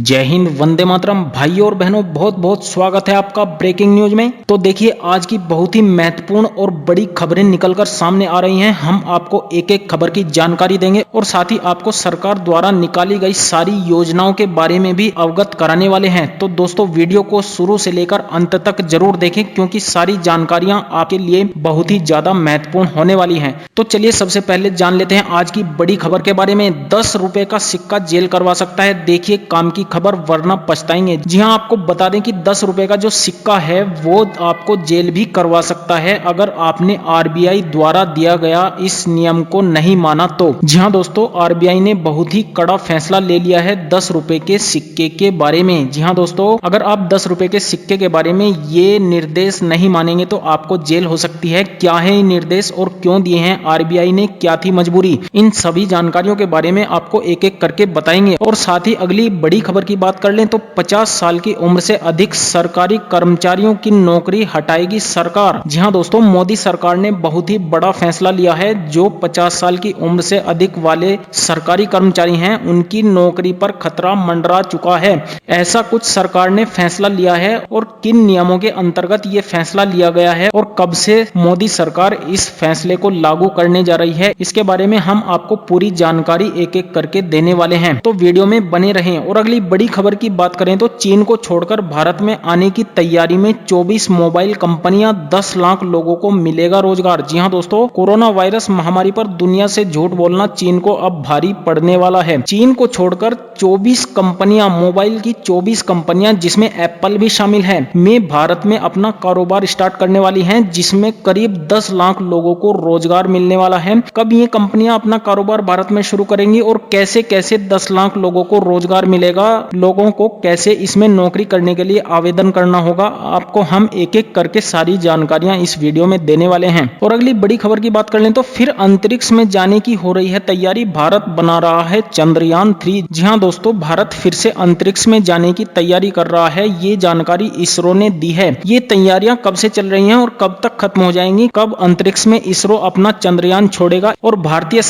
जय हिंद, वंदे मातरम। भाइयों और बहनों, बहुत बहुत स्वागत है आपका ब्रेकिंग न्यूज में। तो देखिए, आज की बहुत ही महत्वपूर्ण और बड़ी खबरें निकलकर सामने आ रही हैं। हम आपको एक एक खबर की जानकारी देंगे और साथ ही आपको सरकार द्वारा निकाली गई सारी योजनाओं के बारे में भी अवगत कराने वाले हैं। तो दोस्तों, वीडियो को शुरू से लेकर अंत तक जरूर देखें, क्योंकि सारी जानकारियां आपके लिए बहुत ही ज्यादा महत्वपूर्ण होने वाली हैं। तो चलिए, सबसे पहले जान लेते हैं आज की बड़ी खबर के बारे में। 10 रुपए का सिक्का जेल करवा सकता है। देखिए, काम की खबर, वरना पछताएंगे। जी हां, आपको बता दें कि 10 रुपए का जो सिक्का है वो आपको जेल भी करवा सकता है अगर आपने आरबीआई द्वारा दिया गया इस नियम को नहीं माना तो। जी हां दोस्तों, आरबीआई ने बहुत ही कड़ा फैसला ले लिया है 10 रुपए के सिक्के के बारे में। जी हां दोस्तों, अगर आप 10 रुपए के सिक्के के बारे में ये निर्देश नहीं मानेंगे तो आपको जेल हो सकती है। क्या है ये निर्देश और क्यों दिए हैं आरबीआई ने, क्या थी मजबूरी, इन सभी जानकारियों के बारे में आपको एक एक करके बताएंगे। और साथ ही अगली बड़ी खबर की बात कर लें तो 50 साल की उम्र से अधिक सरकारी कर्मचारियों की नौकरी हटाएगी सरकार। जी हां दोस्तों, मोदी सरकार ने बहुत ही बड़ा फैसला लिया है। जो 50 साल की उम्र से अधिक वाले सरकारी कर्मचारी हैं, उनकी नौकरी पर खतरा मंडरा चुका है। ऐसा कुछ सरकार ने फैसला लिया है और किन नियमों के अंतर्गत ये फैसला लिया गया है और कब से मोदी सरकार इस फैसले को लागू करने जा रही है, इसके बारे में हम आपको पूरी जानकारी एक एक करके देने वाले हैं। तो वीडियो में बने रहें। और अगली बड़ी खबर की बात करें तो चीन को छोड़कर भारत में आने की तैयारी में 24 मोबाइल कंपनियां, 10 लाख लोगों को मिलेगा रोजगार। जी हां दोस्तों, कोरोना वायरस महामारी पर दुनिया से झूठ बोलना चीन को अब भारी पड़ने वाला है। चीन को छोड़कर 24 कंपनियां, मोबाइल की 24 कंपनियां जिसमें एप्पल भी शामिल है, में भारत में अपना कारोबार स्टार्ट करने वाली हैं, जिसमें करीब 10 लाख लोगों को रोजगार मिलने वाला है। कब ये कंपनियां अपना कारोबार भारत में शुरू करेंगी और कैसे कैसे 10 लाख लोगों को रोजगार मिलेगा, लोगों को कैसे इसमें नौकरी करने के लिए आवेदन करना होगा, आपको हम एक एक करके सारी जानकारियां इस वीडियो में देने वाले हैं। और अगली बड़ी खबर की बात कर लें तो फिर अंतरिक्ष में जाने की हो रही है तैयारी। भारत बना रहा है चंद्रयान 3। जी हां दोस्तों, भारत फिर से अंतरिक्ष में जाने की तैयारी कर रहा है। ये जानकारी इसरो ने दी है। ये तैयारियां कब से चल रही हैं और कब तक खत्म हो जाएंगी, कब अंतरिक्ष में इसरो अपना चंद्रयान छोड़ेगा और भारत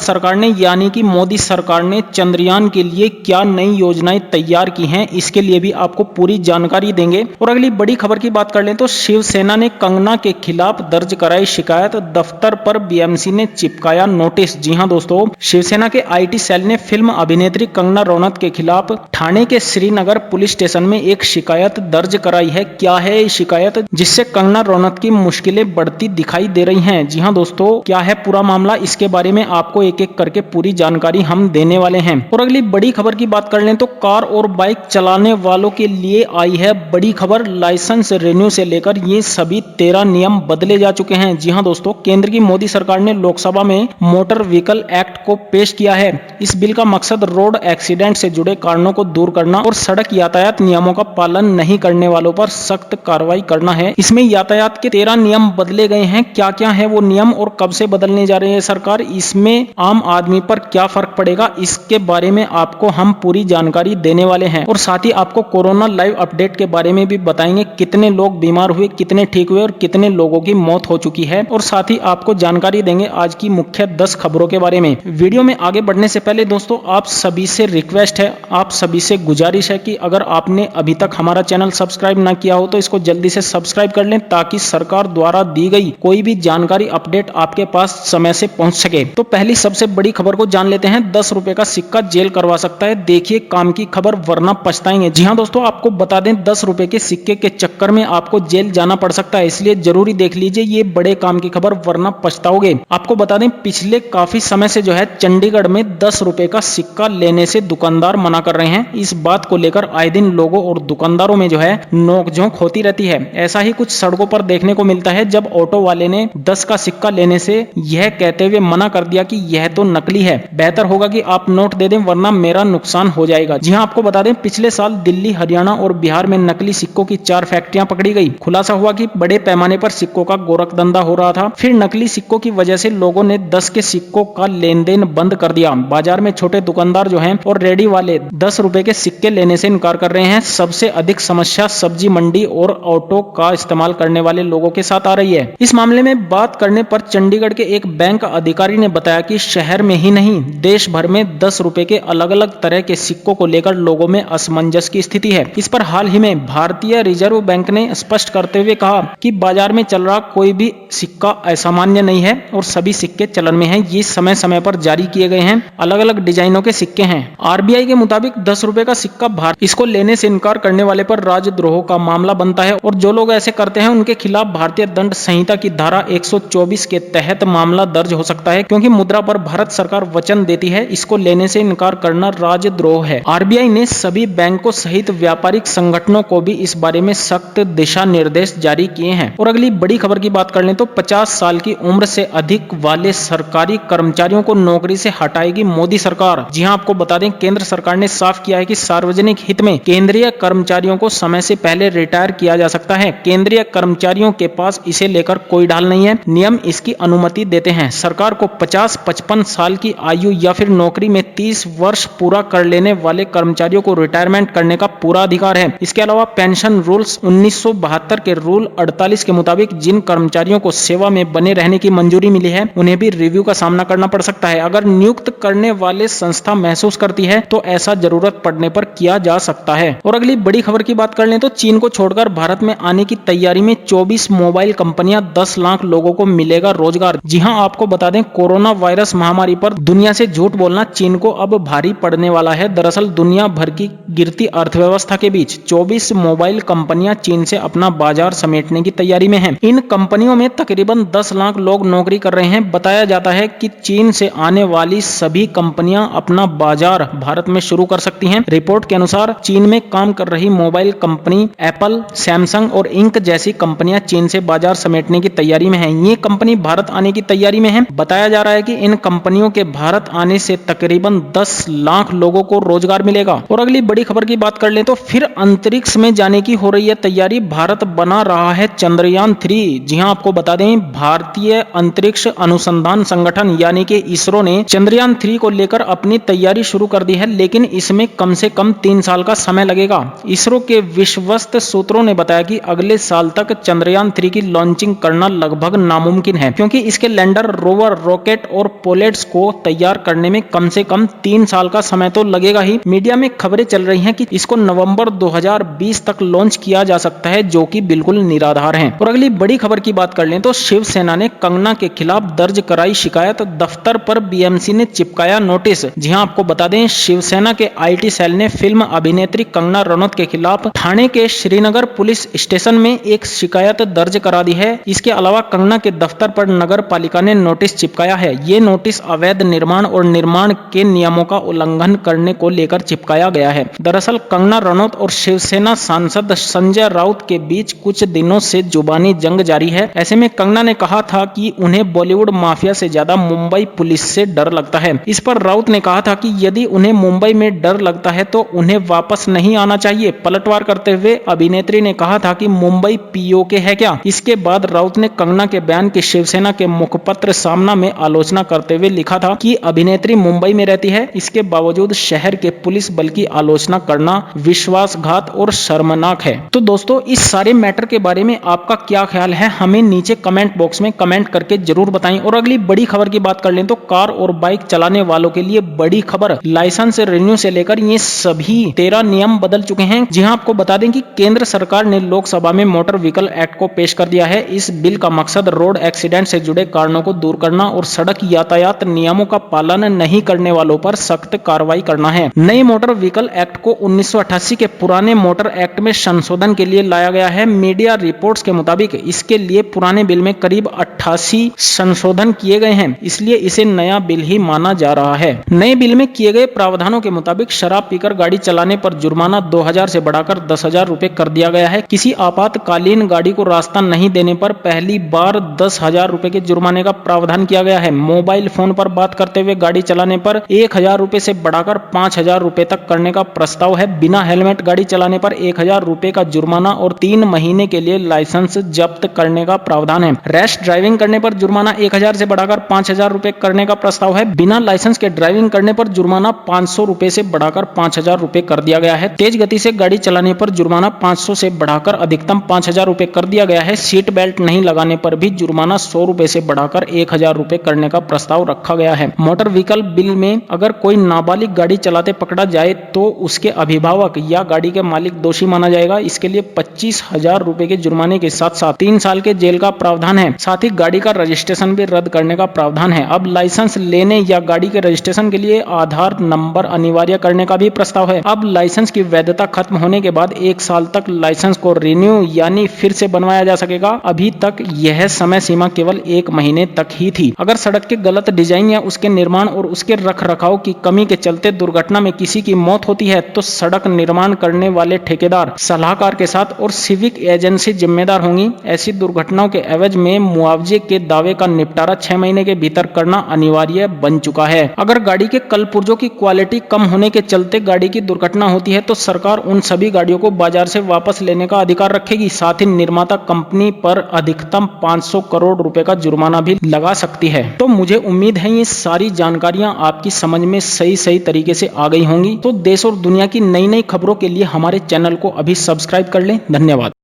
सरकार ने यानी कि मोदी सरकार ने चंद्रयान के लिए क्या नई योजनाएं तैयार की हैं, इसके लिए भी आपको पूरी जानकारी देंगे। और अगली बड़ी खबर की बात कर लें तो शिवसेना ने कंगना के खिलाफ दर्ज कराई शिकायत, दफ्तर पर बीएमसी ने चिपकाया नोटिस। जी हां दोस्तों, शिवसेना के आईटी सेल ने फिल्म अभिनेत्री कंगना रनौत के खिलाफ ठाणे के श्रीनगर पुलिस स्टेशन में एक शिकायत दर्ज कराई है। क्या है ये शिकायत जिससे कंगना रनौत की मुश्किलें बढ़ती दिखाई दे रही हैं? जी हां दोस्तों, क्या है पूरा मामला, इसके बारे में आपको एक एक करके पूरी जानकारी हम देने वाले हैं। और अगली बड़ी खबर की बात कर लें तो कार और बाइक चलाने वालों के लिए आई है बड़ी खबर। लाइसेंस रिन्यू से लेकर ये सभी 13 नियम बदले जा चुके हैं। जी हां दोस्तों, केंद्र की मोदी सरकार ने लोकसभा में मोटर व्हीकल एक्ट को पेश किया है। इस बिल का मकसद रोड एक्सीडेंट से जुड़े कारणों को दूर करना और सड़क यातायात नियमों का पालन नहीं करने वालों पर सख्त कार्रवाई करना है। इसमें यातायात के 13 नियम बदले गए हैं। क्या क्या है वो नियम और कब से बदलने जा रहे हैं सरकार, इसमें आम आदमी पर क्या फर्क पड़ेगा, इसके बारे में आपको हम पूरी जानकारी देने वाले हैं। और साथ ही आपको कोरोना लाइव अपडेट के बारे में भी बताएंगे, कितने लोग बीमार हुए, कितने ठीक हुए और कितने लोगों की मौत हो चुकी है। और साथ ही आपको जानकारी देंगे आज की मुख्य 10 खबरों के बारे में। वीडियो में आगे बढ़ने से पहले दोस्तों, आप सभी से रिक्वेस्ट है, आप सभी से गुजारिश है कि अगर आपने अभी तक हमारा चैनल सब्सक्राइब ना किया हो तो इसको जल्दी से सब्सक्राइब कर लें, ताकि सरकार द्वारा दी गई कोई भी जानकारी अपडेट आपके पास समय से पहुंच सके। तो पहली सबसे बड़ी खबर को जान लेते हैं। 10 रुपए का सिक्का जेल करवा सकता है। देखिए, काम की खबर, वरना पछताएंगे। जी हां दोस्तों, आपको बता दें 10 रुपए के सिक्के के चक्कर में आपको जेल जाना पड़ सकता है, इसलिए जरूरी देख लीजिए ये बड़े काम की खबर, वरना पछताओगे। आपको बता दें पिछले काफी समय से जो है चंडीगढ़ में 10 रुपए का सिक्का लेने से दुकानदार मना कर रहे हैं। इस बात को लेकर आए दिन लोगों और दुकानदारों में जो है नोकझोंक होती रहती है। ऐसा ही कुछ सड़कों पर देखने को मिलता है, जब ऑटो वाले ने 10 का सिक्का लेने से यह कहते हुए मना कर दिया कि यह तो नकली है, बेहतर होगा कि आप नोट दे दें वरना मेरा नुकसान हो जाएगा। जी हां, आपको बता दें पिछले साल दिल्ली, हरियाणा और बिहार में नकली सिक्कों की 4 फैक्ट्रियां पकड़ी गई। खुलासा हुआ कि बड़े पैमाने पर सिक्कों का गोरखधंधा हो रहा था। फिर नकली सिक्कों की वजह से लोगों ने 10 के सिक्कों का लेन देन बंद कर दिया। बाजार में छोटे दुकानदार जो हैं और रेडी वाले 10 रुपए के सिक्के लेने से इनकार कर रहे हैं। सबसे अधिक समस्या सब्जी मंडी और ऑटो का इस्तेमाल करने वाले लोगों के साथ आ रही है। इस मामले में बात करने पर चंडीगढ़ के एक बैंक अधिकारी ने बताया कि शहर में ही नहीं, देश भर में 10 रुपए के अलग अलग तरह के के सिक्कों को लेकर लोगों में असमंजस की स्थिति है। इस पर हाल ही में भारतीय रिजर्व बैंक ने स्पष्ट करते हुए कहा कि बाजार में चल रहा कोई भी सिक्का असामान्य नहीं है और सभी सिक्के चलन में हैं। ये समय समय पर जारी किए गए हैं, अलग अलग डिजाइनों के सिक्के हैं। आरबीआई के मुताबिक 10 रुपए का सिक्का भारत इसको लेने से इनकार करने वाले पर राजद्रोह का मामला बनता है और जो लोग ऐसे करते हैं उनके खिलाफ भारतीय दंड संहिता की धारा 124 के तहत मामला दर्ज हो सकता है, क्योंकि मुद्रा पर भारत सरकार वचन देती है, इसको लेने से इनकार करना राजद्रोह है। आरबीआई ने सभी बैंकों सहित व्यापारिक संगठनों को भी इस बारे में सख्त दिशा निर्देश जारी किए हैं। और अगली बड़ी खबर की बात कर लें तो 50 साल की उम्र से अधिक वाले सरकारी कर्मचारियों को नौकरी से हटाएगी मोदी सरकार। जी हां, आपको बता दें केंद्र सरकार ने साफ किया है कि सार्वजनिक हित में केंद्रीय कर्मचारियों को समय से पहले रिटायर किया जा सकता है। केंद्रीय कर्मचारियों के पास इसे लेकर कोई ढाल नहीं है, नियम इसकी अनुमति देते हैं। सरकार को 50-55 साल की आयु या फिर नौकरी में 30 वर्ष पूरा कर लेने वाले कर्मचारियों को रिटायरमेंट करने का पूरा अधिकार है। इसके अलावा पेंशन रूल्स 1972 के रूल 48 के मुताबिक जिन कर्मचारियों को सेवा में बने रहने की मंजूरी मिली है उन्हें भी रिव्यू का सामना करना पड़ सकता है। अगर नियुक्त करने वाले संस्था महसूस करती है तो ऐसा जरूरत पड़ने पर किया जा सकता है। और अगली बड़ी खबर की बात कर लें तो चीन को छोड़कर भारत में आने की तैयारी में 24 मोबाइल कंपनियां 10 लाख लोगों को मिलेगा रोजगार। जी हां, आपको बता दें कोरोना वायरस महामारी पर दुनिया से झूठ बोलना चीन को अब भारी पड़ने वाला है। दरअसल दुनिया भर की गिरती अर्थव्यवस्था के बीच 24 मोबाइल कंपनियां चीन से अपना बाजार समेटने की तैयारी में हैं। इन कंपनियों में तकरीबन 10 लाख लोग नौकरी कर रहे हैं। बताया जाता है कि चीन से आने वाली सभी कंपनियां अपना बाजार भारत में शुरू कर सकती हैं। रिपोर्ट के अनुसार चीन में काम कर रही मोबाइल कंपनी एप्पल, सैमसंग और इंक जैसी कंपनियां चीन से बाजार समेटने की तैयारी में हैं। ये कंपनी भारत आने की तैयारी में है। बताया जा रहा है कि इन कंपनियों के भारत आने से तकरीबन 10 लाख लोगों को रोजगार मिलेगा। और अगली बड़ी खबर की बात कर लें तो फिर अंतरिक्ष में जाने की हो रही है तैयारी। भारत बना रहा है चंद्रयान 3। जी हां, आपको बता दें भारतीय अंतरिक्ष अनुसंधान संगठन यानी कि इसरो ने चंद्रयान 3 को लेकर अपनी तैयारी शुरू कर दी है, लेकिन इसमें कम से कम 3 साल का समय लगेगा। इसरो के विश्वस्त सूत्रों ने बताया कि अगले साल तक चंद्रयान 3 की लॉन्चिंग करना लगभग नामुमकिन है, क्योंकि इसके लैंडर, रोवर, रॉकेट और पोलेट्स को तैयार करने में कम से कम 3 साल का समय तो लगेगा ही। मीडिया में खबरें चल रही हैं कि इसको नवंबर 2020 तक लॉन्च किया जा सकता है, जो कि बिल्कुल निराधार है। और अगली बड़ी खबर की बात कर लें तो शिवसेना ने कंगना के खिलाफ दर्ज कराई शिकायत, दफ्तर पर बीएमसी ने चिपकाया नोटिस। जी हां, आपको बता दें शिवसेना के आईटी सेल ने फिल्म अभिनेत्री कंगना रनौत के खिलाफ ठाणे के श्रीनगर पुलिस स्टेशन में एक शिकायत दर्ज करा दी है। इसके अलावा कंगना के दफ्तर पर नगर पालिका ने नोटिस चिपकाया है। ये नोटिस अवैध निर्माण और निर्माण के नियमों का उल्लंघन करने को लेकर चिपकाया गया है। दरअसल कंगना रनौत और शिवसेना सांसद संजय राउत के बीच कुछ दिनों से जुबानी जंग जारी है। ऐसे में कंगना ने कहा था कि उन्हें बॉलीवुड माफिया से ज्यादा मुंबई पुलिस से डर लगता है। इस पर राउत ने कहा था कि यदि उन्हें मुंबई में डर लगता है तो उन्हें वापस नहीं आना चाहिए। पलटवार करते हुए अभिनेत्री ने कहा था कि मुंबई पीओके है क्या। इसके बाद राउत ने कंगना के बयान की शिवसेना के मुखपत्र सामना में आलोचना करते हुए लिखा था कि अभिनेत्री मुंबई में रहती है, इसके बावजूद शहर के पुलिस बल की आलोचना करना विश्वासघात और शर्मनाक है। तो दोस्तों इस सारे मैटर के बारे में आपका क्या ख्याल है, हमें नीचे कमेंट बॉक्स में कमेंट करके जरूर बताएं। और अगली बड़ी खबर की बात कर लें तो कार और बाइक चलाने वालों के लिए बड़ी खबर, लाइसेंस रिन्यू से लेकर ये सभी 13 नियम बदल चुके हैं। जी हां, आपको बता दें कि केंद्र सरकार ने लोकसभा में मोटर व्हीकल एक्ट को पेश कर दिया है। इस बिल का मकसद रोड एक्सीडेंट से जुड़े कारणों को दूर करना और सड़क यातायात नियमों का पालन नहीं करने वालों पर सख्त कार्रवाई करना है। नए मोटर व्हीकल एक्ट को 1988 के पुराने मोटर एक्ट में संशोधन के लिए लाया गया है। मीडिया रिपोर्ट्स के मुताबिक इसके लिए पुराने बिल में करीब 88 संशोधन किए गए हैं, इसलिए इसे नया बिल ही माना जा रहा है। नए बिल में किए गए प्रावधानों के मुताबिक शराब पीकर गाड़ी चलाने पर जुर्माना 2000 से बढ़ाकर 10,000 रुपए कर दिया गया है। किसी आपातकालीन गाड़ी को रास्ता नहीं देने पर पहली बार 10,000 रुपए के जुर्माने का प्रावधान किया गया है। मोबाइल फोन पर बात करते हुए गाड़ी चलाने पर 1,000 रुपए से बढ़ाकर 5,000 रुपए तक करने का प्रस्ताव है। बिना हेलमेट गाड़ी चलाने पर 1,000 रुपए का जुर्माना और 3 महीने के लिए लाइसेंस जब्त करने का प्रावधान है। रैश ड्राइविंग करने पर जुर्माना 1,000 से बढ़ाकर 5,000 रुपए करने का प्रस्ताव है। बिना लाइसेंस के ड्राइविंग करने पर जुर्माना 500 रुपए से बढ़ाकर 5,000 रुपए कर दिया गया है। तेज गति से गाड़ी चलाने पर जुर्माना 500 से बढ़ाकर अधिकतम 5,000 रुपए कर दिया गया है। सीट बेल्ट नहीं लगाने पर भी जुर्माना 100 रुपए से बढ़ाकर 1,000 रुपए करने का प्रस्ताव रखा गया है। मोटर व्हीकल बिल में अगर कोई नाबालिग गाड़ी चलाते पकड़ा जाए तो उसके अभिभावक या गाड़ी के मालिक दोषी माना जाएगा। इसके लिए 25,000 रुपए के जुर्माने के साथ साथ 3 साल के जेल का प्रावधान है। साथ ही गाड़ी का रजिस्ट्रेशन भी रद्द करने का प्रावधान है। अब लाइसेंस लेने या गाड़ी के रजिस्ट्रेशन के लिए आधार नंबर अनिवार्य करने का भी प्रस्ताव है। अब लाइसेंस की वैधता खत्म होने के बाद 1 साल तक लाइसेंस को रिन्यू यानी फिर से बनवाया जा सकेगा। अभी तक यह समय सीमा केवल 1 महीने तक ही थी। अगर सड़क के गलत डिजाइन या उसके निर्माण और उसके रखरखाव की कमी के चलते दुर्घटना में किसी की मौत होती है तो सड़क निर्माण करने वाले ठेकेदार सलाहकार के साथ और सिविक एजेंसी जिम्मेदार होंगी। ऐसी दुर्घटनाओं के एवज में मुआवजे के दावे का निपटारा 6 महीने के भीतर करना अनिवार्य बन चुका है। अगर गाड़ी के कल पुर्जों की क्वालिटी कम होने के चलते गाड़ी की दुर्घटना होती है तो सरकार उन सभी गाड़ियों को बाजार से वापस लेने का अधिकार रखेगी। साथ ही निर्माता कंपनी पर अधिकतम 500 करोड़ रुपए का जुर्माना भी लगा सकती है। तो मुझे उम्मीद है ये सारी जानकारियां आपकी समझ में सही तरीके से आ गई होंगी। तो देश और दुनिया की नई खबरों के लिए हमारे चैनल को अभी सब्सक्राइब कर लें। धन्यवाद।